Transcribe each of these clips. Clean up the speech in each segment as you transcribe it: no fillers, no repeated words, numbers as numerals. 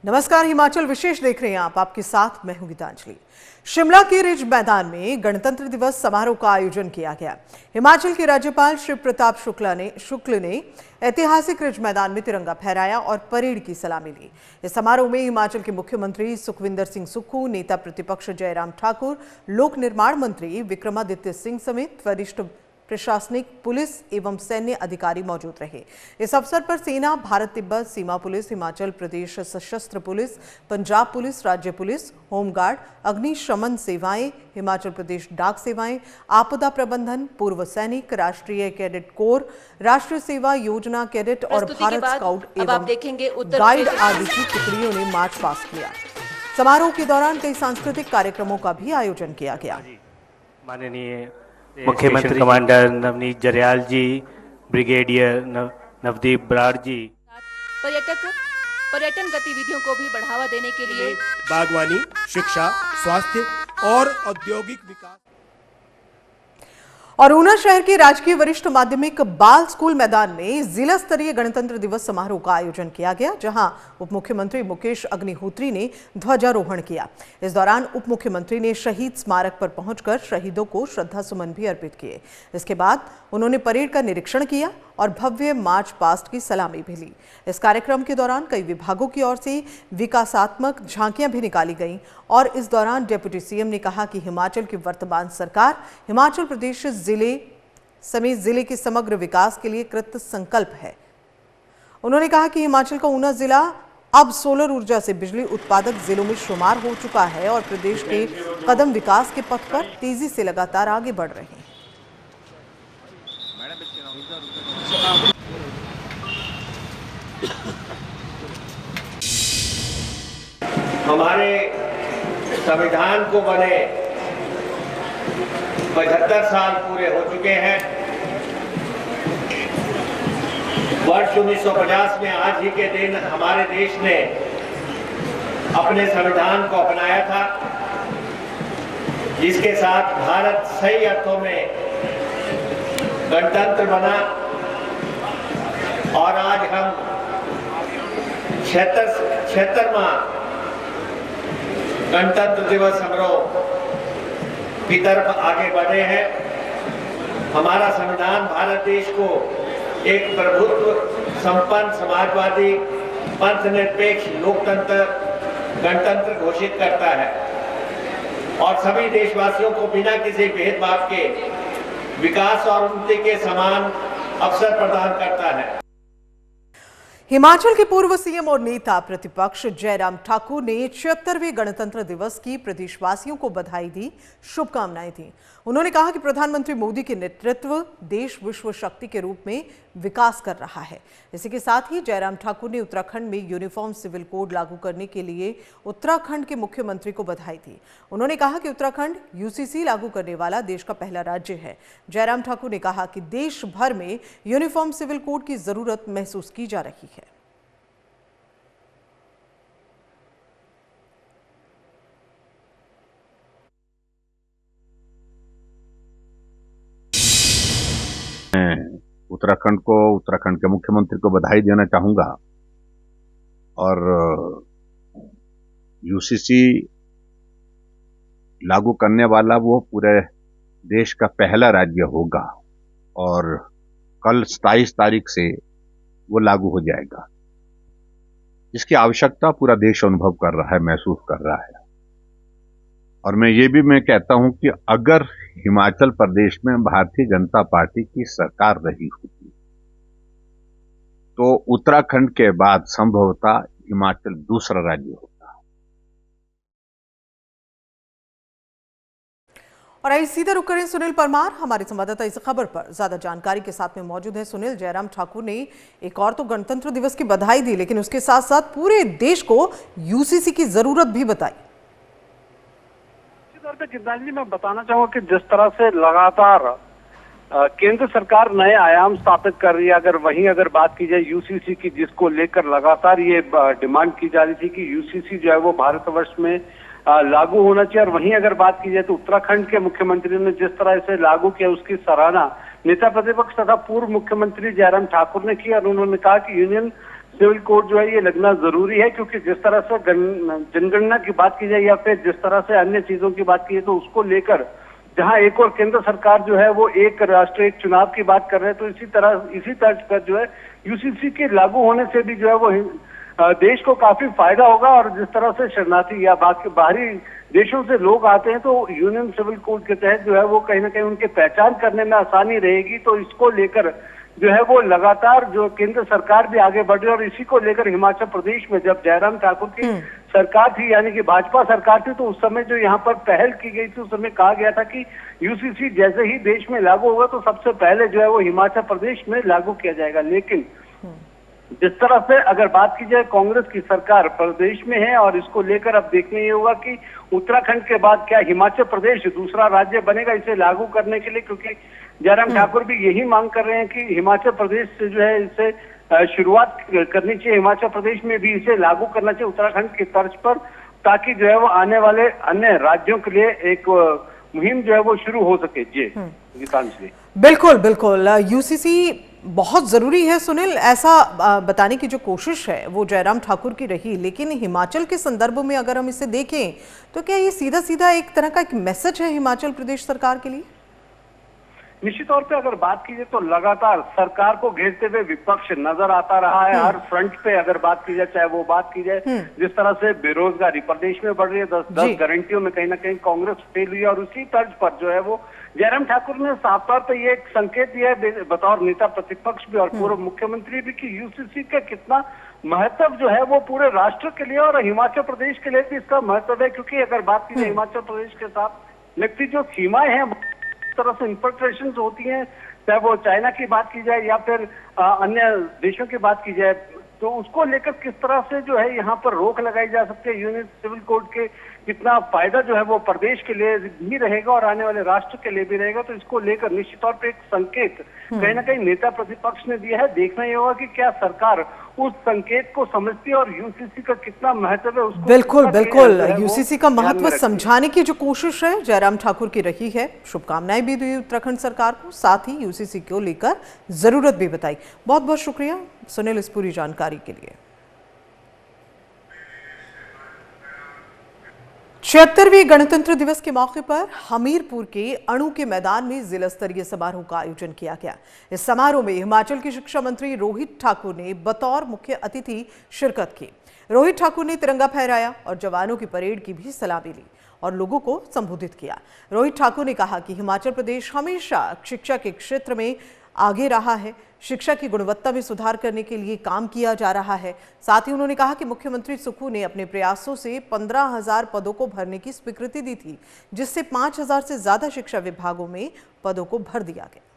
नमस्कार, हिमाचल विशेष देख रहे हैं आप। आपके साथ मैं हूं गीतांजलि। शिमला के रिज मैदान में गणतंत्र दिवस समारोह का आयोजन किया गया। हिमाचल के राज्यपाल शिव प्रताप शुक्ल ने ऐतिहासिक रिज मैदान में तिरंगा फहराया और परेड की सलामी ली। इस समारोह में हिमाचल के मुख्यमंत्री सुखविंदर सिंह सुक्खू, नेता प्रतिपक्ष जयराम ठाकुर, लोक निर्माण मंत्री विक्रमादित्य सिंह समेत वरिष्ठ प्रशासनिक, पुलिस एवं सैन्य अधिकारी मौजूद रहे। इस अवसर पर सेना, भारत तिब्बत सीमा पुलिस, हिमाचल प्रदेश सशस्त्र पुलिस, पंजाब पुलिस, राज्य पुलिस, होमगार्ड, अग्निशमन सेवाएं, हिमाचल प्रदेश डाक सेवाएं, आपदा प्रबंधन, पूर्व सैनिक, राष्ट्रीय कैडेट कोर, राष्ट्रीय सेवा योजना कैडेट और भारत स्काउट एवं गाइड आदि की टुकड़ियों ने मार्च पास्ट किया। समारोह के दौरान कई सांस्कृतिक कार्यक्रमों का भी आयोजन किया गया। माननीय मुख्यमंत्री कमांडर नवनीत जरयाल जी, ब्रिगेडियर नवदीप बराड़ जी, पर्यटन गतिविधियों को भी बढ़ावा देने के लिए बागवानी, शिक्षा, स्वास्थ्य और औद्योगिक विकास। और ऊना शहर के राजकीय वरिष्ठ माध्यमिक बाल स्कूल मैदान में जिला स्तरीय गणतंत्र दिवस समारोह का आयोजन किया गया, जहां उप मुख्यमंत्री मुकेश अग्निहोत्री ने ध्वजारोहण किया। इस दौरान उप मुख्यमंत्री ने शहीद स्मारक पर पहुंचकर शहीदों को श्रद्धा सुमन भी अर्पित किए। इसके बाद उन्होंने परेड का निरीक्षण किया और भव्य मार्च पास्ट की सलामी भी ली। इस कार्यक्रम के दौरान कई विभागों की ओर से विकासात्मक झांकियां भी निकाली गईं और इस दौरान डिप्टी सीएम ने कहा कि हिमाचल की वर्तमान सरकार हिमाचल प्रदेश जिले समेत जिले के समग्र विकास के लिए कृत संकल्प है। उन्होंने कहा कि हिमाचल का ऊना जिला अब सोलर ऊर्जा से बिजली उत्पादक जिलों में शुमार हो चुका है और प्रदेश के कदम विकास के पथ पर तेजी से लगातार आगे बढ़ रहे हैं। हमारे संविधान को बने 75 साल पूरे हो चुके हैं। वर्ष 1950 में आज ही के दिन हमारे देश ने अपने संविधान को अपनाया था, जिसके साथ भारत सही अर्थों में गणतंत्र बना और आज हम 76वां गणतंत्र दिवस समारोह की तरफ आगे बढ़े हैं। हमारा संविधान भारत देश को एक प्रभुत्व संपन्न समाजवादी पंथनिरपेक्ष लोकतंत्र गणतंत्र घोषित करता है और सभी देशवासियों को बिना किसी भेदभाव के विकास और उन्नति के समान अवसर प्रदान करता है। हिमाचल के पूर्व सीएम और नेता प्रतिपक्ष जयराम ठाकुर ने 76वें गणतंत्र दिवस की प्रदेशवासियों को बधाई दी, शुभकामनाएं दी। उन्होंने कहा कि प्रधानमंत्री मोदी के नेतृत्व देश विश्व शक्ति के रूप में विकास कर रहा है। इसी के साथ ही जयराम ठाकुर ने उत्तराखंड में यूनिफॉर्म सिविल कोड लागू करने के लिए उत्तराखंड के मुख्यमंत्री को बधाई दी। उन्होंने कहा कि उत्तराखंड यूसीसी लागू करने वाला देश का पहला राज्य है। जयराम ठाकुर ने कहा कि देश भर में यूनिफॉर्म सिविल कोड की जरूरत महसूस की जा रही है। उत्तराखंड को, उत्तराखंड के मुख्यमंत्री को बधाई देना चाहूंगा और यूसीसी लागू करने वाला वो पूरे देश का पहला राज्य होगा और कल 27 तारीख से वो लागू हो जाएगा। इसकी आवश्यकता पूरा देश अनुभव कर रहा है, महसूस कर रहा है। और मैं कहता हूं कि अगर हिमाचल प्रदेश में भारतीय जनता पार्टी की सरकार रही होती तो उत्तराखंड के बाद संभवतः हिमाचल दूसरा राज्य होता। और आइए सीधे रुक करें सुनील परमार, हमारे संवाददाता इस खबर पर ज्यादा जानकारी के साथ में मौजूद है। सुनील, जयराम ठाकुर ने एक और तो गणतंत्र दिवस की बधाई दी, लेकिन उसके साथ साथ पूरे देश को यूसीसी की जरूरत भी बताई। गीतांजलि, मैं बताना चाहूंगा कि जिस तरह से लगातार केंद्र सरकार नए आयाम स्थापित कर रही है, अगर बात की जाए यूसीसी की, जिसको लेकर लगातार ये डिमांड की जा रही थी कि यूसीसी जो है वो भारतवर्ष में लागू होना चाहिए, और वहीं अगर बात की जाए तो उत्तराखंड के मुख्यमंत्री ने जिस तरह से लागू किया उसकी सराहना नेता प्रतिपक्ष तथा पूर्व मुख्यमंत्री जयराम ठाकुर ने की और उन्होंने कहा कि यूनियन सिविल कोड जो है ये लगना जरूरी है, क्योंकि जिस तरह से जनगणना की बात की जाए या फिर जिस तरह से अन्य चीजों की बात की जाए, तो उसको लेकर जहां एक और केंद्र सरकार जो है वो एक राष्ट्र एक चुनाव की बात कर रहे हैं, तो इसी तर्ज पर जो है यूसीसी के लागू होने से भी जो है वो देश को काफी फायदा होगा। और जिस तरह से शरणार्थी या बाकी बाहरी देशों से लोग आते हैं, तो यूनियन सिविल कोड के तहत जो है वो कहीं ना कहीं उनके पहचान करने में आसानी रहेगी। तो इसको लेकर जो है वो लगातार जो केंद्र सरकार भी आगे बढ़ रही है, और इसी को लेकर हिमाचल प्रदेश में जब जयराम ठाकुर की सरकार थी, यानी कि भाजपा सरकार थी, तो उस समय जो यहाँ पर पहल की गई थी, उस समय कहा गया था कि यूसीसी जैसे ही देश में लागू होगा तो सबसे पहले जो है वो हिमाचल प्रदेश में लागू किया जाएगा। लेकिन जिस तरह से अगर बात की जाए, कांग्रेस की सरकार प्रदेश में है, और इसको लेकर अब देखने ये होगा कि उत्तराखंड के बाद क्या हिमाचल प्रदेश दूसरा राज्य बनेगा इसे लागू करने के लिए, क्योंकि जयराम ठाकुर भी यही मांग कर रहे हैं कि हिमाचल प्रदेश से जो है इसे शुरुआत करनी चाहिए, हिमाचल प्रदेश में भी इसे लागू करना चाहिए उत्तराखंड की तर्ज पर, ताकि जो है वो आने वाले अन्य राज्यों के लिए एक मुहिम जो है वो शुरू हो सके। जी गीतांजलि, बिल्कुल बिल्कुल, यूसीसी बहुत जरूरी है सुनील, ऐसा बताने की जो कोशिश है वो जयराम ठाकुर की रही। लेकिन हिमाचल के संदर्भ में अगर हम इसे देखें तो क्या ये सीधा सीधा एक तरह का एक मैसेज है हिमाचल प्रदेश सरकार के लिए? निश्चित तौर पे अगर बात कीजिए तो लगातार सरकार को घेरते हुए विपक्ष नजर आता रहा है हर फ्रंट पे। अगर बात की जाए, चाहे वो बात की जाए जिस तरह से बेरोजगारी प्रदेश में बढ़ रही है, 10 गारंटियों में कहीं ना कहीं कांग्रेस फेल हुई है, और उसी तर्ज पर जो है वो जयराम ठाकुर ने साफ तौर पर ये एक संकेत दिया है बतौर नेता प्रतिपक्ष भी और पूर्व मुख्यमंत्री भी, कि यूसीसी का कितना महत्व जो है वो पूरे राष्ट्र के लिए और हिमाचल प्रदेश के लिए भी इसका महत्व है। क्योंकि अगर बात की जाए हिमाचल प्रदेश के साथ लगती जो सीमाएं हैं, तरह से इंफिल्ट्रेशन होती हैं, चाहे वो चाइना की बात की जाए या फिर अन्य देशों की बात की जाए, तो उसको लेकर किस तरह से जो है यहाँ पर रोक लगाई जा सकती है। यूनियन सिविल कोड के कितना फायदा जो है वो प्रदेश के लिए भी रहेगा और आने वाले राष्ट्र के लिए भी रहेगा। तो इसको लेकर निश्चित तौर पर एक संकेत कहीं ना कहीं नेता प्रतिपक्ष ने दिया है। देखना ये होगा कि क्या सरकार उस संकेत को समझती है और यूसीसी का कितना महत्व है उसको। बिल्कुल बिल्कुल, यूसीसी का महत्व समझाने की जो कोशिश है जयराम ठाकुर की रही है। शुभकामनाएं भी दी उत्तराखंड सरकार को, साथ ही यूसीसी को लेकर जरूरत भी बताई। बहुत बहुत शुक्रिया सुनील इस पूरी जानकारी के लिए। 76वें गणतंत्र दिवस के मौके पर हमीरपुर के अणु के मैदान में जिला स्तरीय समारोह का आयोजन किया गया। इस समारोह में हिमाचल के शिक्षा मंत्री रोहित ठाकुर ने बतौर मुख्य अतिथि शिरकत की। रोहित ठाकुर ने तिरंगा फहराया और जवानों की परेड की भी सलामी ली और लोगों को संबोधित किया। रोहित ठाकुर ने कहा कि हिमाचल प्रदेश हमेशा शिक्षा के क्षेत्र में आगे रहा है, शिक्षा की गुणवत्ता में सुधार करने के लिए काम किया जा रहा है। साथ ही उन्होंने कहा कि मुख्यमंत्री सुक्खू ने अपने प्रयासों से 15,000 पदों को भरने की स्वीकृति दी थी, जिससे 5,000 से ज्यादा शिक्षा विभागों में पदों को भर दिया गया।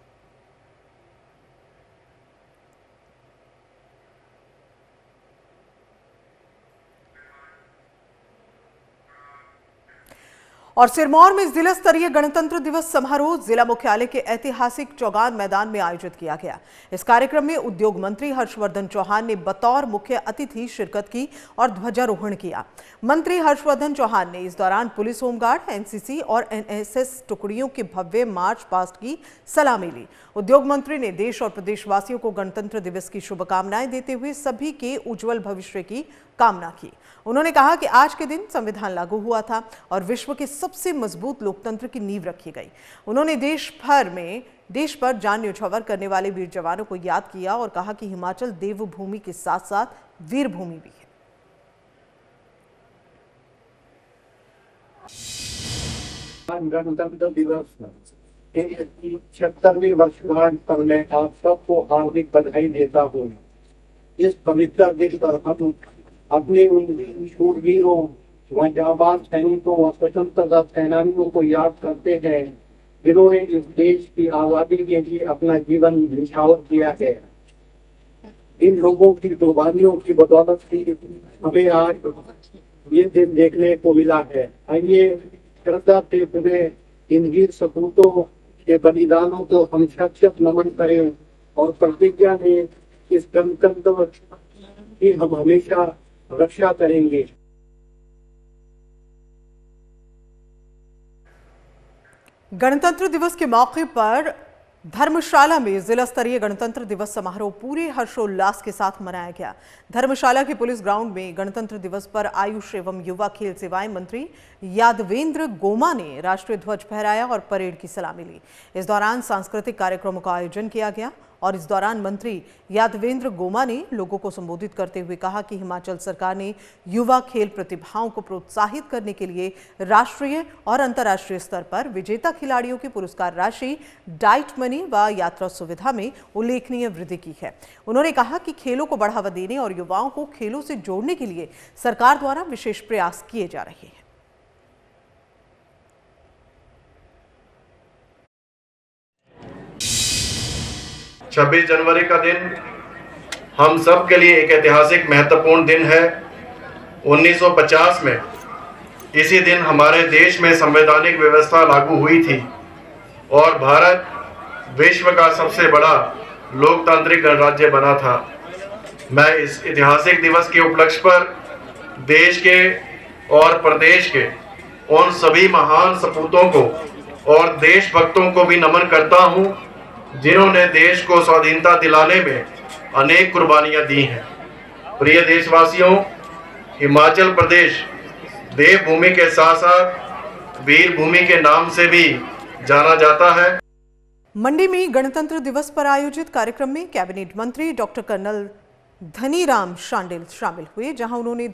और सिरमौर में जिला स्तरीय गणतंत्र दिवस समारोह जिला मुख्यालय के ऐतिहासिक चौगान मैदान में आयोजित किया गया। इस कार्यक्रम में उद्योग मंत्री हर्षवर्धन चौहान ने बतौर मुख्य अतिथि शिरकत की और ध्वजारोहण किया। मंत्री हर्षवर्धन चौहान ने इस दौरान पुलिस, होमगार्ड, एनसीसी और एनएसएस टुकड़ियों के भव्य मार्च पास्ट की सलामी ली। उद्योग मंत्री ने देश और प्रदेशवासियों को गणतंत्र दिवस की शुभकामनाएं देते हुए सभी के उज्जवल भविष्य की कामना की। उन्होंने कहा कि आज के दिन संविधान लागू हुआ था और विश्व के सबसे मजबूत लोकतंत्र की नींव रखी गई। उन्होंने देश पर जान न्यौछावर करने वाले वीर जवानों को याद किया और कहा कि हिमाचल देवभूमि के साथ साथ वीर भूमि भी है। गणतंत्र दिवस की 76वीं वर्षगांठ पर मैं आप सबको हार्दिक बधाई देता हूँ। इस पवित्र दिन पर हम अपने उन शूरवीरों व जाबाज सैनिकों व स्वतंत्रता सेनानियों को याद करते हैं जिन्होंने इस देश की आजादी के लिए अपना जीवन न्यौछावर किया है। इन लोगों की कुर्बानियों की बदौलत ही हमें आज ये दिन देखने को मिला है। आइए श्रद्धा से पुनः इन वीर सपूतों के बलिदानों को हम सशक्त नमन करें और प्रतिज्ञा लें इस गणतंत्र की हम हमेशा रक्षा करेंगे। गणतंत्र दिवस के मौके पर धर्मशाला में जिला स्तरीय गणतंत्र दिवस समारोह पूरे हर्षोल्लास के साथ मनाया गया। धर्मशाला के पुलिस ग्राउंड में गणतंत्र दिवस पर आयुष एवं युवा खेल सेवाएं मंत्री यादवेंद्र गोमा ने राष्ट्रीय ध्वज फहराया और परेड की सलामी ली। इस दौरान सांस्कृतिक कार्यक्रमों का आयोजन किया गया और इस दौरान मंत्री यादवेंद्र गोमा ने लोगों को संबोधित करते हुए कहा कि हिमाचल सरकार ने युवा खेल प्रतिभाओं को प्रोत्साहित करने के लिए राष्ट्रीय और अंतर्राष्ट्रीय स्तर पर विजेता खिलाड़ियों की पुरस्कार राशि, डाइट मनी व यात्रा सुविधा में उल्लेखनीय वृद्धि की है। उन्होंने कहा कि खेलों को बढ़ावा देने और युवाओं को खेलों से जोड़ने के लिए सरकार द्वारा विशेष प्रयास किए जा रहे हैं। छब्बीस जनवरी का दिन हम सब के लिए एक ऐतिहासिक महत्वपूर्ण दिन है। 1950 में इसी दिन हमारे देश में संवैधानिक व्यवस्था लागू हुई थी और भारत विश्व का सबसे बड़ा लोकतांत्रिक गणराज्य बना था। मैं इस ऐतिहासिक दिवस के उपलक्ष्य पर देश के और प्रदेश के उन सभी महान सपूतों को और देशभक्तों को भी नमन करता हूं जिन्होंने देश को स्वाधीनता दिलाने में अनेक कुर्बानियां दी हैं। प्रिय देशवासियों, हिमाचल प्रदेश देवभूमि के साथ साथ वीर भूमि के नाम से भी जाना जाता है। मंडी में गणतंत्र दिवस पर आयोजित कार्यक्रम में कैबिनेट मंत्री डॉक्टर कर्नल धनीराम शांडिल शामिल हुए, जहां उन्होंने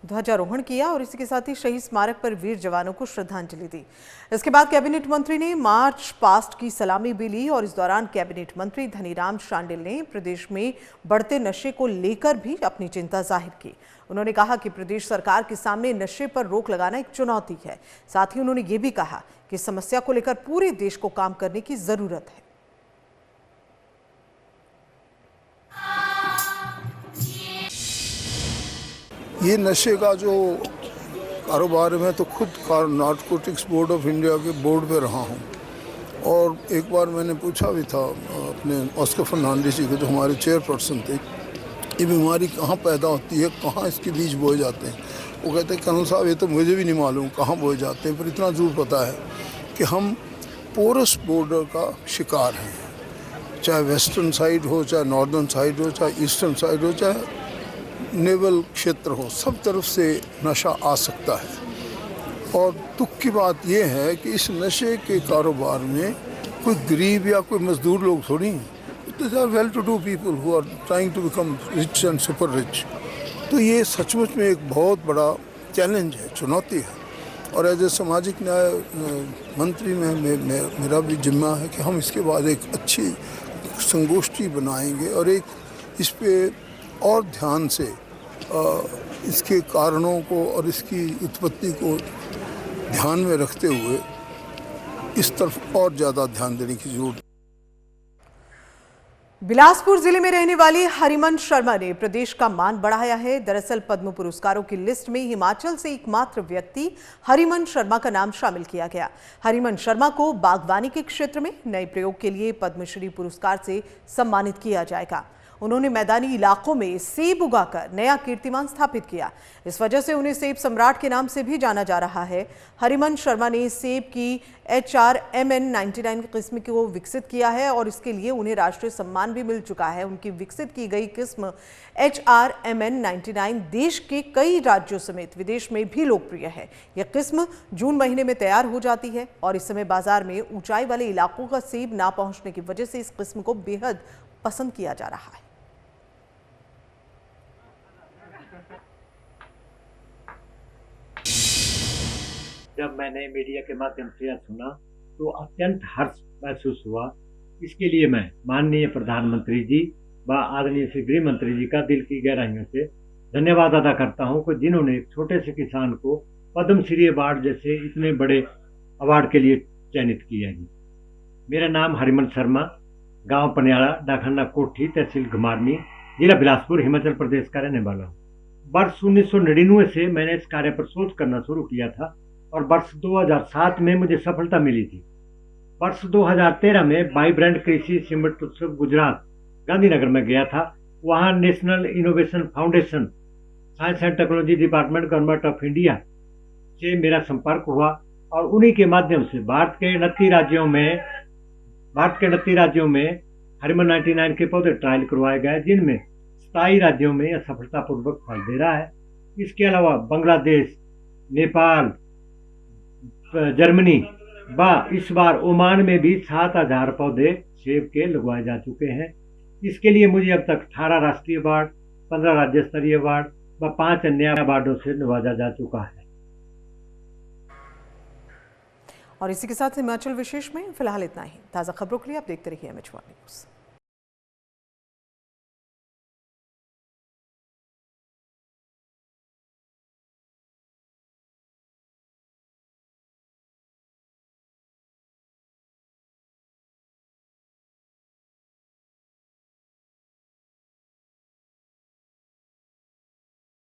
ध्वजारोहण किया और इसी के साथ ही शहीद स्मारक पर वीर जवानों को श्रद्धांजलि दी। इसके बाद कैबिनेट मंत्री ने मार्च पास्ट की सलामी भी ली और इस दौरान कैबिनेट मंत्री धनीराम शांडिल ने प्रदेश में बढ़ते नशे को लेकर भी अपनी चिंता जाहिर की। उन्होंने कहा कि प्रदेश सरकार के सामने नशे पर रोक लगाना एक चुनौती है। साथ ही उन्होंने ये भी कहा कि समस्या को लेकर पूरे देश को काम करने की जरूरत है। ये नशे का जो कारोबार में तो खुद नारकोटिक्स बोर्ड ऑफ इंडिया के बोर्ड पे रहा हूँ और एक बार मैंने पूछा भी था अपने ऑस्कर फर्नांडिस जी को, जो हमारे चेयरपर्सन थे, ये बीमारी कहाँ पैदा होती है, कहाँ इसके बीज बोए जाते हैं। वो कहते हैं कर्नल साहब ये तो मुझे भी नहीं मालूम कहाँ बोए जाते हैं, पर इतना ज़रूर पता है कि हम पोरस बॉर्डर का शिकार हैं। चाहे वेस्टर्न साइड हो, चाहे नॉर्दर्न साइड हो, चाहे ईस्टर्न साइड हो, चाहे नेवल क्षेत्र हो, सब तरफ से नशा आ सकता है। और दुख की बात यह है कि इस नशे के कारोबार में कोई गरीब या कोई मजदूर लोग थोड़ी हैं। These are well-to-do people who are trying to become rich and super rich। तो ये सचमुच में एक बहुत बड़ा चैलेंज है, चुनौती है। और एज ए सामाजिक न्याय मंत्री में मेरा भी जिम्मा है कि हम इसके बाद एक अच्छी संगोष्ठी बनाएंगे और एक इस पे और ध्यान से इसके कारणों को और इसकी उत्पत्ति को ध्यान में रखते हुए इस तरफ और ज़्यादा ध्यान देने की जरूरत है। बिलासपुर जिले में रहने वाली हरिमन शर्मा ने प्रदेश का मान बढ़ाया है। दरअसल पद्म पुरस्कारों की लिस्ट में हिमाचल से एकमात्र व्यक्ति हरिमन शर्मा का नाम शामिल किया गया। हरिमन शर्मा को बागवानी के क्षेत्र में नए प्रयोग के लिए पद्मश्री पुरस्कार से सम्मानित किया जाएगा। उन्होंने मैदानी इलाकों में सेब उगाकर नया कीर्तिमान स्थापित किया। इस वजह से उन्हें सेब सम्राट के नाम से भी जाना जा रहा है। हरिमन शर्मा ने सेब की HRMN 99 किस्म को विकसित किया है और इसके लिए उन्हें राष्ट्रीय सम्मान भी मिल चुका है। उनकी विकसित की गई किस्म HRMN 99 देश के कई राज्यों समेत विदेश में भी लोकप्रिय है। यह किस्म जून महीने में तैयार हो जाती है और इस समय बाजार में ऊंचाई वाले इलाकों का सेब ना पहुंचने की वजह से इस किस्म को बेहद पसंद किया जा रहा है। जब मैंने मीडिया के माध्यम से यह सुना तो अत्यंत हर्ष महसूस हुआ। इसके लिए मैं माननीय प्रधानमंत्री जी व आदरणीय श्री गृह मंत्री जी का दिल की गहराइयों से धन्यवाद अदा करता हूं कि जिन्होंने एक छोटे से किसान को पद्मश्री अवार्ड जैसे इतने बड़े अवार्ड के लिए चयनित किया है। मेरा नाम हरिमन शर्मा, गांव पनियाड़ा, डाकखन्ना कोठी, तहसील घुमारनी, जिला बिलासपुर, हिमाचल प्रदेश का रहने वाला हूँ। वर्ष 1999 से मैंने इस कार्य पर सोच करना शुरू किया था और वर्ष 2007 में मुझे सफलता मिली थी। वर्ष 2013 में वाइब्रेंट कृषि सिमट उत्सव गुजरात गांधीनगर में गया था। वहां national innovation foundation, science and technology department, government of India से मेरा संपर्क हुआ और उन्हीं के माध्यम से भारत के 29 राज्यों में भारत के 29 राज्यों में हरिमन 99 के पौधे ट्रायल करवाए गए, जिनमें 27 राज्यों में यह सफलतापूर्वक फल दे रहा है। इसके अलावा बांग्लादेश, नेपाल, जर्मनी व इस बार ओमान में भी 7,000 पौधे सेब के लगवाए जा चुके हैं। इसके लिए मुझे अब तक 18 राष्ट्रीय अवार्ड, 15 राज्य स्तरीय अवार्ड व 5 अन्य अवार्डों से नवाजा जा चुका है। और इसी के साथ हिमाचल विशेष में फिलहाल इतना ही। ताज़ा खबरों के लिए आप देखते रहिए MH1 न्यूज़।